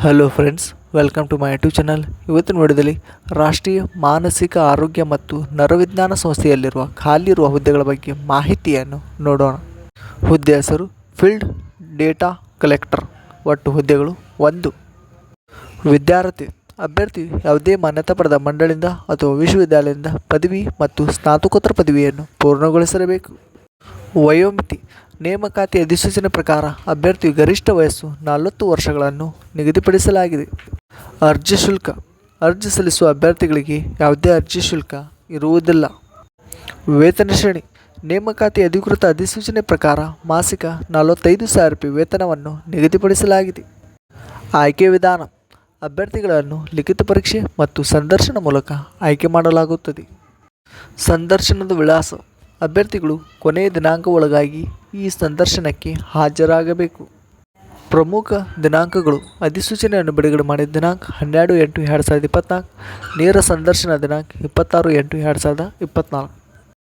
Hello friends, welcome to my YouTube channel. ಇವತ್ತಿನ ವಿಡಿಯೋದಲ್ಲಿ ರಾಷ್ಟ್ರೀಯ ಮಾನಸಿಕ ಆರೋಗ್ಯ ಮತ್ತು ನರವಿಜ್ಞಾನ ಸಂಸ್ಥೆಯಲ್ಲಿರುವ ಖಾಲಿ ಇರುವ ಹುದ್ದೆಗಳ ಬಗ್ಗೆ ಮಾಹಿತಿಯನ್ನು ನೋಡೋಣ. ಹುದ್ದೆ ಹೆಸರು ಫೀಲ್ಡ್ ಡೇಟಾ ಕಲೆಕ್ಟರ್. ಒಟ್ಟು ಹುದ್ದೆಗಳು 1. ವಿದ್ಯಾರ್ಥಿ ಅಭ್ಯರ್ಥಿ ಯಾವುದೇ ಮಾನ್ಯತಾ ಪಡೆದ ಮಂಡಳಿಯಿಂದ ಅಥವಾ ವಿಶ್ವವಿದ್ಯಾಲಯದಿಂದ ಪದವಿ ಮತ್ತು ಸ್ನಾತಕೋತ್ತರ ಪದವಿಯನ್ನು ಪೂರ್ಣಗೊಳಿಸಿರಬೇಕು. ವಯೋಮಿತಿ ನೇಮಕಾತಿ ಅಧಿಸೂಚನೆ ಪ್ರಕಾರ ಅಭ್ಯರ್ಥಿಯು ಗರಿಷ್ಠ ವಯಸ್ಸು 40 ವರ್ಷಗಳನ್ನು ನಿಗದಿಪಡಿಸಲಾಗಿದೆ. ಅರ್ಜಿ ಶುಲ್ಕ ಅರ್ಜಿ ಸಲ್ಲಿಸುವ ಅಭ್ಯರ್ಥಿಗಳಿಗೆ ಯಾವುದೇ ಅರ್ಜಿ ಶುಲ್ಕ ಇರುವುದಿಲ್ಲ. ವೇತನ ಶ್ರೇಣಿ ನೇಮಕಾತಿ ಅಧಿಕೃತ ಅಧಿಸೂಚನೆ ಪ್ರಕಾರ ಮಾಸಿಕ 45,000 ರೂಪಾಯಿ ವೇತನವನ್ನು ನಿಗದಿಪಡಿಸಲಾಗಿದೆ. ಆಯ್ಕೆ ವಿಧಾನ ಅಭ್ಯರ್ಥಿಗಳನ್ನು ಲಿಖಿತ ಪರೀಕ್ಷೆ ಮತ್ತು ಸಂದರ್ಶನ ಮೂಲಕ ಆಯ್ಕೆ ಮಾಡಲಾಗುತ್ತದೆ. ಸಂದರ್ಶನದ ವಿಳಾಸ ಅಭ್ಯರ್ಥಿಗಳು ಕೊನೆಯ ದಿನಾಂಕ ಒಳಗಾಗಿ ಈ ಸಂದರ್ಶನಕ್ಕೆ ಹಾಜರಾಗಬೇಕು. ಪ್ರಮುಖ ದಿನಾಂಕಗಳು ಅಧಿಸೂಚನೆಯನ್ನು ಬಿಡುಗಡೆ ಮಾಡಿದ ದಿನಾಂಕ 12/8/2024, ನೇರ ಸಂದರ್ಶನ ದಿನಾಂಕ 26/8/2024.